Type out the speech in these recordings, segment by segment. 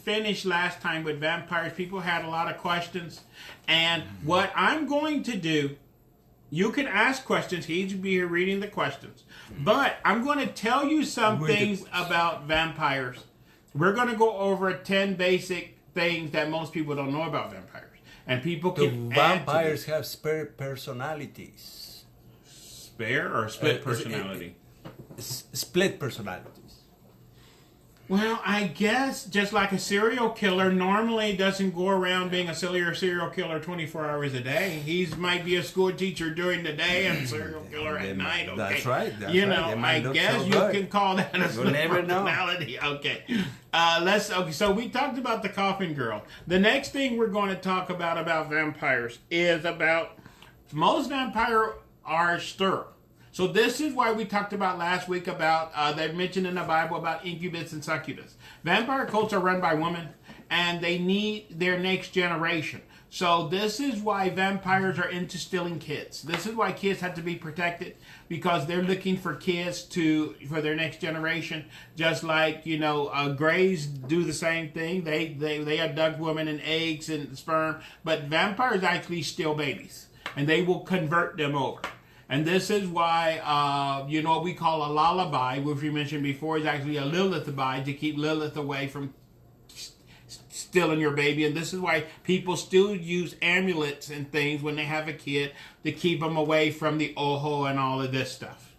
finish last time with vampires. People had a lot of questions. And what I'm going to do, you can ask questions. He'd be here reading the questions. But I'm going to tell you some things about vampires. We're going to go over 10 basic things that most people don't know about vampires. And people can vampires have spare personalities. Spare or split personality? Split personalities. Well, I guess just like a serial killer normally doesn't go around being a serial killer 24 hours a day. He might be a school teacher during the day and a serial killer at night. Okay. That's right. That's you know, right. I guess you can call that a split personality. Okay. Okay. So we talked about the coffin girl. The next thing we're going to talk about vampires is about most vampires are sterile. So this is why we talked about last week about, they mentioned in the Bible about incubus and succubus. Vampire cults are run by women, and they need their next generation. So this is why vampires are into stealing kids. This is why kids have to be protected, because they're looking for kids for their next generation. Just like, Greys do the same thing. They abduct women and eggs and sperm, but vampires actually steal babies, and they will convert them over. And this is why, what we call a lullaby, which we mentioned before, is actually a Lilithaby to keep Lilith away from stealing your baby. And this is why people still use amulets and things when they have a kid to keep them away from the ojo and all of this stuff.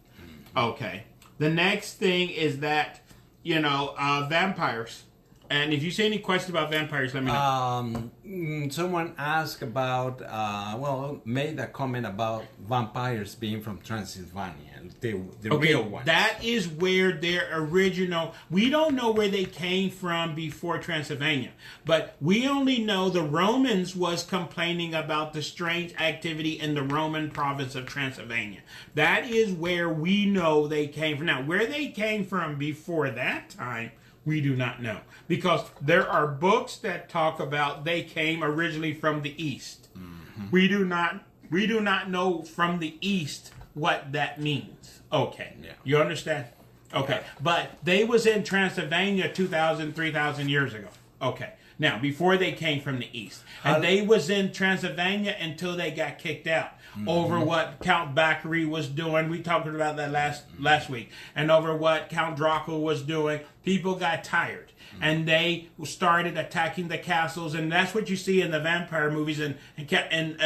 Okay. The next thing is that, vampires. And if you see any questions about vampires, let me know. Someone asked about, made a comment about vampires being from Transylvania, the real ones. That is where their original, we don't know where they came from before Transylvania, but we only know the Romans was complaining about the strange activity in the Roman province of Transylvania. That is where we know they came from. Now, where they came from before that time, we do not know, because there are books that talk about they came originally from the East. Mm-hmm. We do not know from the East what that means. Okay, yeah. You understand? Okay, yeah. But they was in Transylvania 2,000, 3,000 years ago. Okay, now before they came from the East, and they was in Transylvania until they got kicked out. Mm-hmm. Over what Count Baccarii was doing. We talked about that last week. And over what Count Dracula was doing. People got tired. Mm-hmm. And they started attacking the castles. And that's what you see in the vampire movies and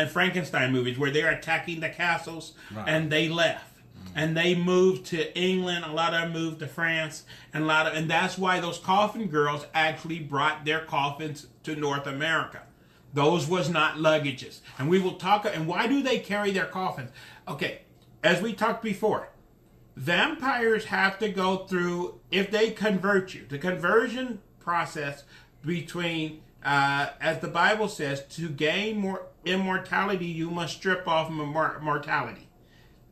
Frankenstein movies, where they're attacking the castles. Right. And they left. Mm-hmm. And they moved to England. A lot of them moved to France. And that's why those coffin girls actually brought their coffins to North America. Those was not luggages. And we will talk, and why do they carry their coffins? Okay, as we talked before, vampires have to go through, if they convert you, the conversion process between, as the Bible says, to gain more immortality, you must strip off mortality.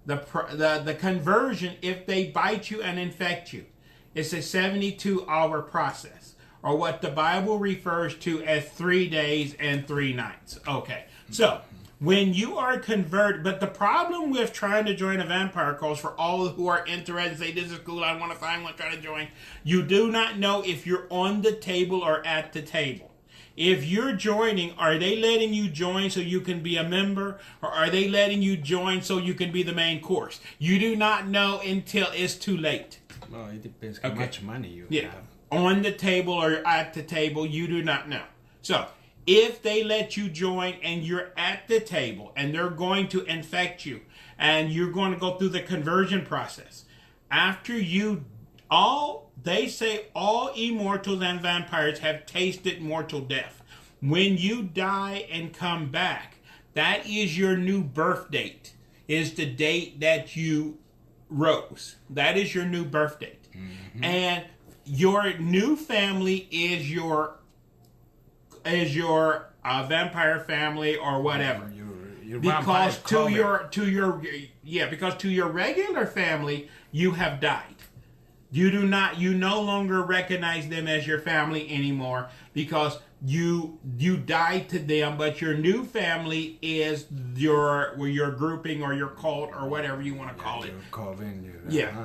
The conversion, if they bite you and infect you, it's a 72-hour process, or what the Bible refers to as 3 days and 3 nights. Okay, so when you are converted, but the problem with trying to join a vampire cult, for all who are interested, say this is cool, I want to find one, try to join, you do not know if you're on the table or at the table. If you're joining, are they letting you join so you can be a member, or are they letting you join so you can be the main course? You do not know until it's too late. Well, it depends how much money you have. On the table or at the table, you do not know. So, if they let you join and you're at the table and they're going to infect you and you're going to go through the conversion process, after they say all immortals and vampires have tasted mortal death. When you die and come back, that is your new birth date, is the date that you rose. That is your new birth date. Mm-hmm. And your new family is your vampire family or whatever. Because to your regular family you have died. You no longer recognize them as your family anymore because you died to them, but your new family is your grouping or your cult or whatever you want to call it. Your coven,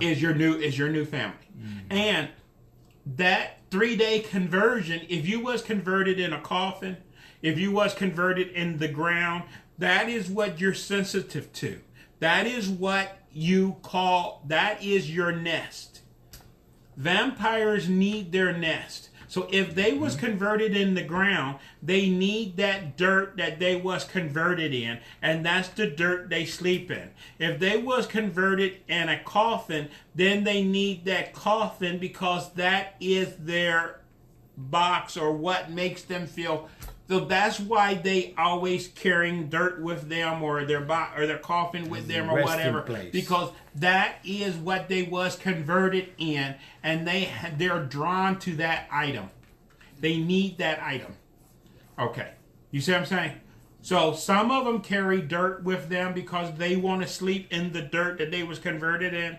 is your new family. Mm-hmm. And that 3-day conversion, if you was converted in a coffin, if you was converted in the ground, that is what you're sensitive to. That is what you call, that is your nest. Vampires need their nest. So if they was converted in the ground, they need that dirt that they was converted in, and that's the dirt they sleep in. If they was converted in a coffin, then they need that coffin because that is their box or what makes them feel. So that's why they always carrying dirt with them or their box or their coffin with them or whatever, because that is what they was converted in, and they're drawn to that item. They need that item. Okay, you see what I'm saying? So some of them carry dirt with them because they want to sleep in the dirt that they was converted in,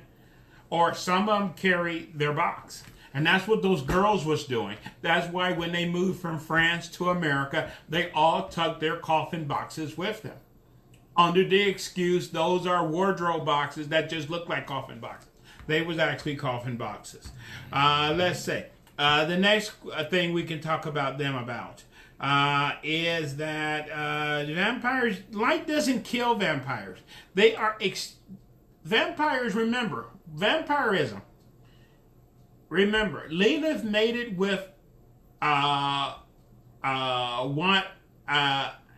or some of them carry their box. And that's what those girls was doing. That's why when they moved from France to America, they all took their coffin boxes with them. Under the excuse, those are wardrobe boxes that just look like coffin boxes. They was actually coffin boxes. Let's see. The next thing we can talk about them about is that vampires, light doesn't kill vampires. They are, vampires, remember, vampirism. Remember, Lilith made it with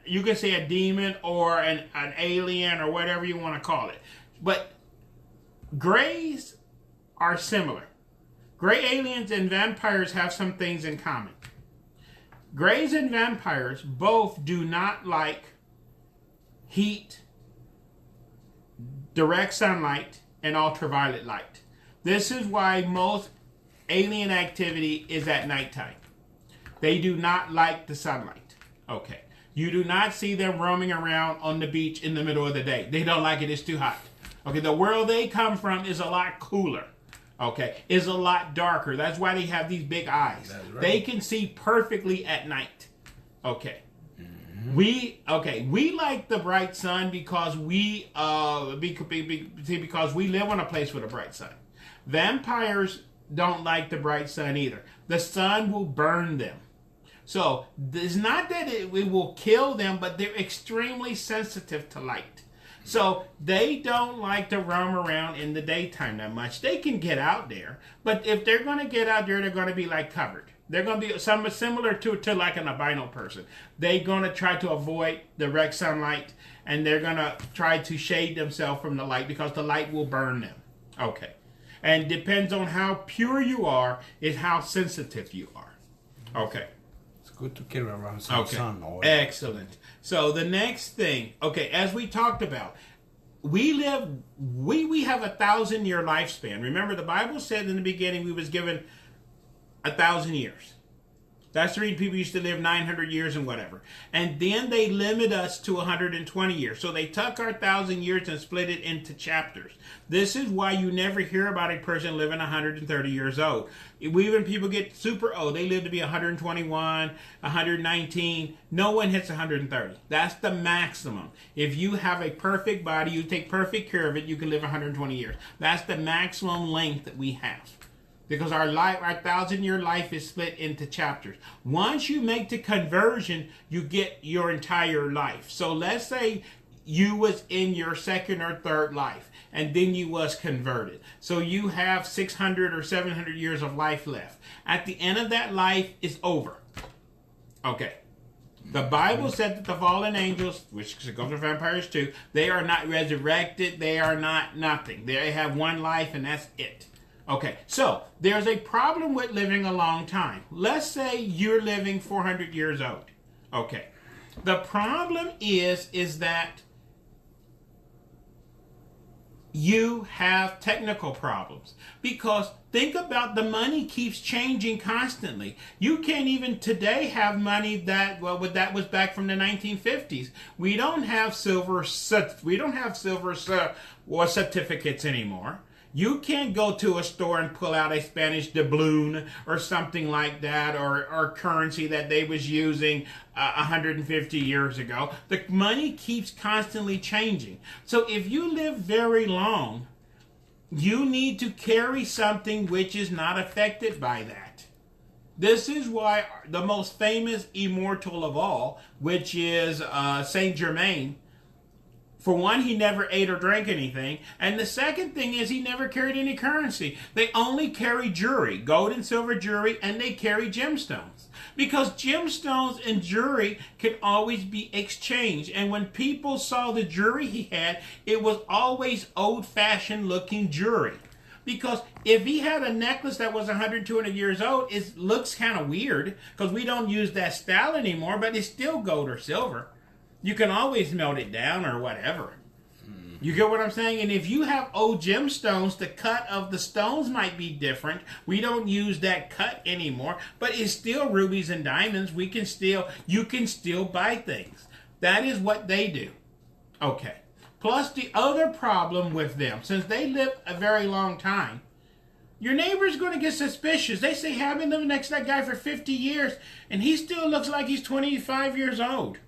you can say a demon or an alien or whatever you want to call it. But grays are similar. Gray aliens and vampires have some things in common. Grays and vampires both do not like heat, direct sunlight, and ultraviolet light. This is why most alien activity is at nighttime. They do not like the sunlight. Okay. You do not see them roaming around on the beach in the middle of the day. They don't like it. It's too hot. Okay. The world they come from is a lot cooler. Okay. Is a lot darker. That's why they have these big eyes. That's right. They can see perfectly at night. Okay. Mm-hmm. We like the bright sun because we because we live on a place with a bright sun. Vampires don't like the bright sun either. The sun will burn them. So it's not that it will kill them, but they're extremely sensitive to light. So they don't like to roam around in the daytime that much. They can get out there, but if they're going to get out there, they're going to be like covered. They're going to be something similar to like an albino person. They're going to try to avoid direct sunlight, and they're going to try to shade themselves from the light because the light will burn them. Okay. And depends on how pure you are is how sensitive you are. Okay. It's good to carry around some sun. Excellent. So the next thing, as we talked about, we have 1,000-year lifespan. Remember, the Bible said in the beginning we was given 1,000 years. That's the reason people used to live 900 years and whatever. And then they limit us to 120 years. So they took our 1,000 years and split it into chapters. This is why you never hear about a person living 130 years old. Even people get super old, they live to be 121, 119. No one hits 130. That's the maximum. If you have a perfect body, you take perfect care of it, you can live 120 years. That's the maximum length that we have. Because our 1,000-year life is split into chapters. Once you make the conversion, you get your entire life. So let's say you was in your second or third life, and then you was converted. So you have 600 or 700 years of life left. At the end of that life, it's over. Okay. The Bible said that the fallen angels, which goes to vampires too, they are not resurrected. They are not nothing. They have one life, and that's it. Okay, so there's a problem with living a long time. Let's say you're living 400 years old. Okay, the problem is that you have technical problems. Because think about the money keeps changing constantly. You can't even today have money that was back from the 1950s. We don't have silver certificates anymore. You can't go to a store and pull out a Spanish doubloon or something like that, or currency that they was using 150 years ago. The money keeps constantly changing. So if you live very long, you need to carry something which is not affected by that. This is why the most famous immortal of all, which is Saint Germain, for one, he never ate or drank anything. And the second thing is he never carried any currency. They only carry jewelry, gold and silver jewelry, and they carry gemstones. Because gemstones and jewelry can always be exchanged. And when people saw the jewelry he had, it was always old-fashioned looking jewelry. Because if he had a necklace that was 100, 200 years old, it looks kind of weird because we don't use that style anymore, but it's still gold or silver. You can always melt it down or whatever. You get what I'm saying? And if you have old gemstones, the cut of the stones might be different. We don't use that cut anymore, but it's still rubies and diamonds. You can still buy things. That is what they do. Okay. Plus the other problem with them, since they live a very long time, your neighbor's going to get suspicious. They say, have been living next to that guy for 50 years, and he still looks like he's 25 years old.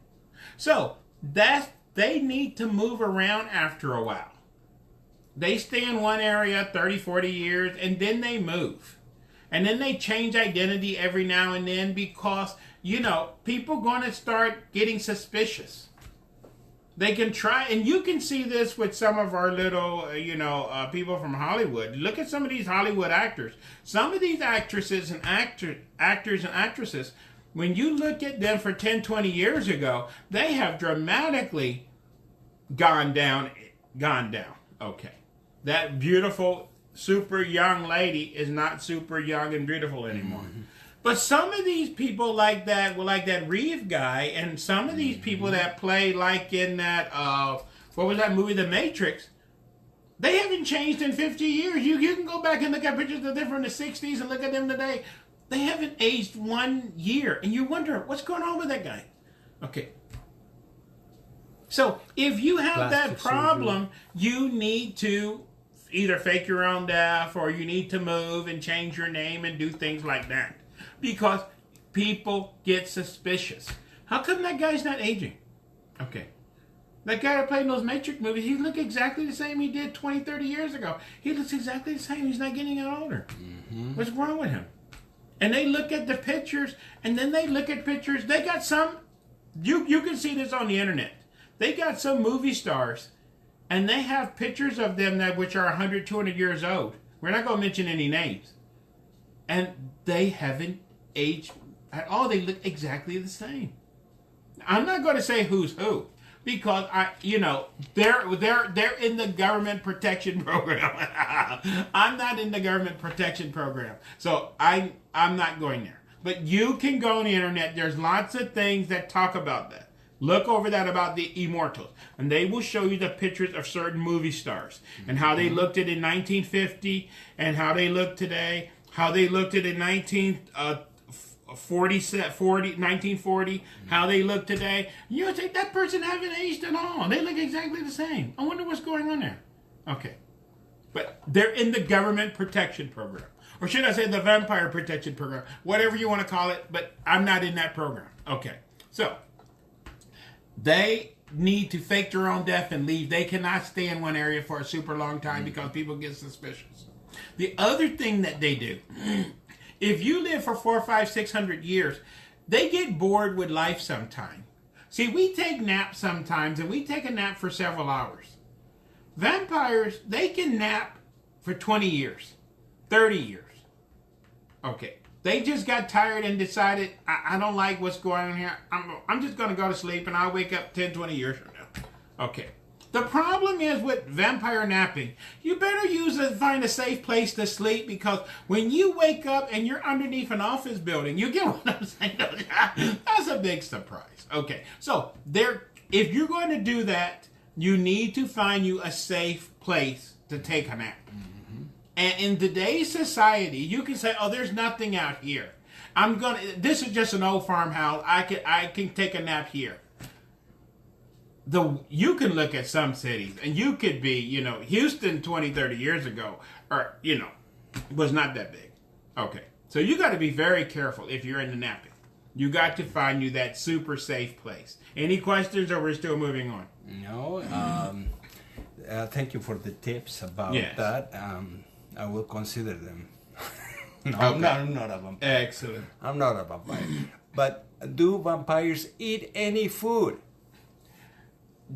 So they need to move around after a while. They stay in one area 30, 40 years, and then they move. And then they change identity every now and then because, people going to start getting suspicious. They can try, and you can see this with some of our little, people from Hollywood. Look at some of these Hollywood actors. Some of these actresses and actors and actresses, when you look at them for 10, 20 years ago, they have dramatically gone down. Okay. That beautiful, super young lady is not super young and beautiful anymore. Mm-hmm. But some of these people like that Reeve guy, and some of these people that play like in that, what was that movie, The Matrix, they haven't changed in 50 years. You can go back and look at pictures of them from the 60s and look at them today. They haven't aged 1 year. And you wonder, what's going on with that guy? Okay. So, if you have that problem, you need to either fake your own death or you need to move and change your name and do things like that. Because people get suspicious. How come that guy's not aging? Okay. That guy that played in those Matrix movies, he looked exactly the same he did 20, 30 years ago. He looks exactly the same. He's not getting any older. Mm-hmm. What's wrong with him? And they look at the pictures, and then they look at pictures. They got some, you can see this on the internet. They got some movie stars, and they have pictures of them which are 100, 200 years old. We're not going to mention any names. And they haven't aged at all. They look exactly the same. I'm not going to say who's who. Because they're in the government protection program. I'm not in the government protection program, so I'm not going there. But you can go on the internet. There's lots of things that talk about that. Look over that about the immortals, and they will show you the pictures of certain movie stars and how they looked at it in 1950 and how they look today, how they looked at it in 1940, how they look today. You think that person haven't aged at all. They look exactly the same. I wonder what's going on there. Okay. But they're in the government protection program. Or should I say the vampire protection program. Whatever you want to call it, but I'm not in that program. Okay. So, they need to fake their own death and leave. They cannot stay in one area for a super long time because people get suspicious. The other thing that they do, if you live for 400, 500, 600 years, they get bored with life sometime. See, we take naps sometimes, and we take a nap for several hours. Vampires, they can nap for 20 years, 30 years. Okay. They just got tired and decided, I don't like what's going on here. I'm just going to go to sleep, and I'll wake up 10, 20 years from now. Okay. The problem is with vampire napping, you better find a safe place to sleep, because when you wake up and you're underneath an office building, you get what I'm saying? That's a big surprise. Okay, so if you're going to do that, you need to find you a safe place to take a nap. Mm-hmm. And in today's society, you can say, oh, there's nothing out here. This is just an old farmhouse. I can take a nap here. You can look at some cities, and you could be, Houston 20, 30 years ago, or, was not that big. Okay. So you got to be very careful if you're into napping. You got to find you that super safe place. Any questions, or we're still moving on? No. thank you for the tips about Yes. that. I will consider them. No, Okay. I'm not a vampire. Excellent. I'm not a vampire. But do vampires eat any food?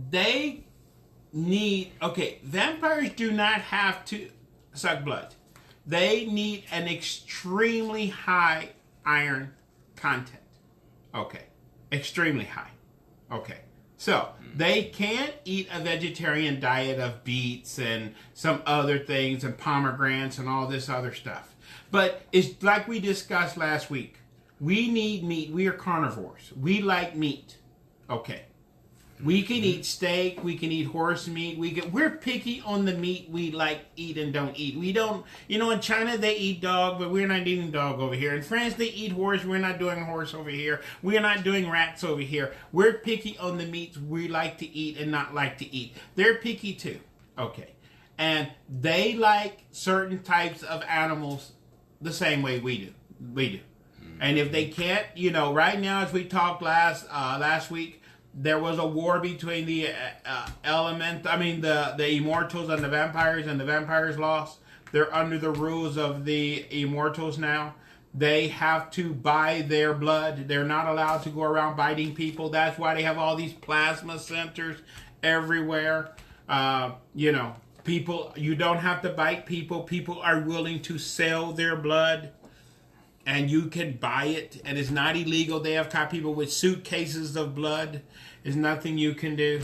They need, okay, vampires do not have to suck blood. They need an extremely high iron content. Okay. Extremely high. Okay. So they can't eat a vegetarian diet of beets and some other things and pomegranates and all this other stuff. But it's like we discussed last week. We need meat. We are carnivores. We like meat. Okay. We can eat steak. We can eat horse meat. We're picky on the meat we like eat and don't eat. We don't, in China they eat dog, but we're not eating dog over here. In France they eat horse. We're not doing horse over here. We're not doing rats over here. We're picky on the meats we like to eat and not like to eat. They're picky too. Okay. And they like certain types of animals the same way we do. And if they can't, right now as we talked last week, there was a war between the the immortals and the vampires lost. They're under the rules of the immortals now. They have to buy their blood. They're not allowed to go around biting people. That's why they have all these plasma centers everywhere. People, you don't have to bite people. People are willing to sell their blood. And you can buy it, and it's not illegal. They have caught people with suitcases of blood. There's nothing you can do.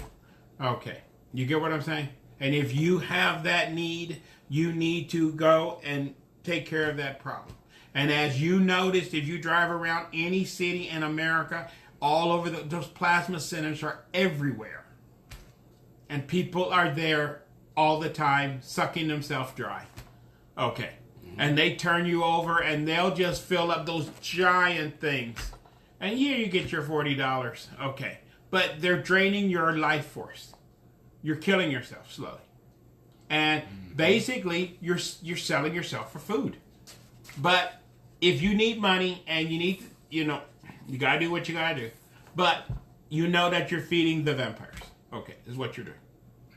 Okay, you get what I'm saying? And if you have that need, you need to go and take care of that problem. And as you noticed, if you drive around any city in America, all over those plasma centers are everywhere. And people are there all the time, sucking themselves dry. Okay. And they turn you over and they'll just fill up those giant things. And you get your $40. Okay. But they're draining your life force. You're killing yourself slowly. And basically, you're selling yourself for food. But if you need money and you need, you got to do what you got to do. But you know that you're feeding the vampires. Okay. This is what you're doing.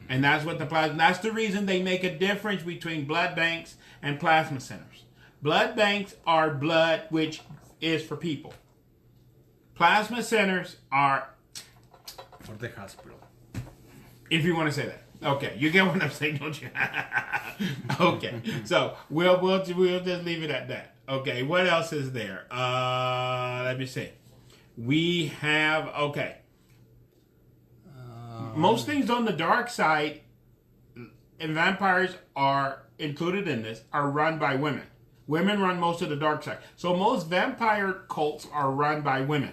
And that's what that's the reason they make a difference between blood banks and plasma centers. Blood banks are blood which is for people. Plasma centers are for the hospital. If you want to say that. Okay, you get what I'm saying, don't you? Okay, so we'll just leave it at that. Okay, what else is there? Let me see. We have most things on the dark side, and vampires are included in this, are run by women. Women run most of the dark side. So most vampire cults are run by women.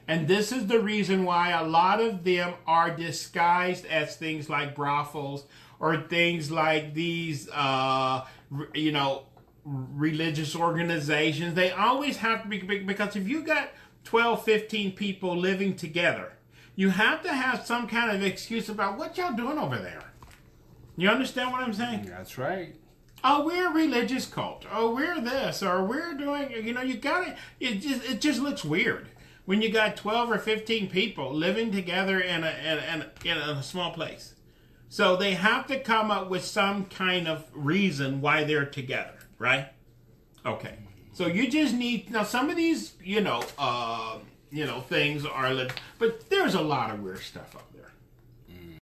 And this is the reason why a lot of them are disguised as things like brothels or things like these, religious organizations. They always have to be, because if you got 12, 15 people living together, you have to have some kind of excuse about what y'all doing over there. You understand what I'm saying? That's right. Oh, we're a religious cult. Oh, we're this, or we're doing, you got it. It just looks weird when you got 12 or 15 people living together in a small place. So they have to come up with some kind of reason why they're together, right? Okay. So you just need, now some of these, things are, but there's a lot of weird stuff up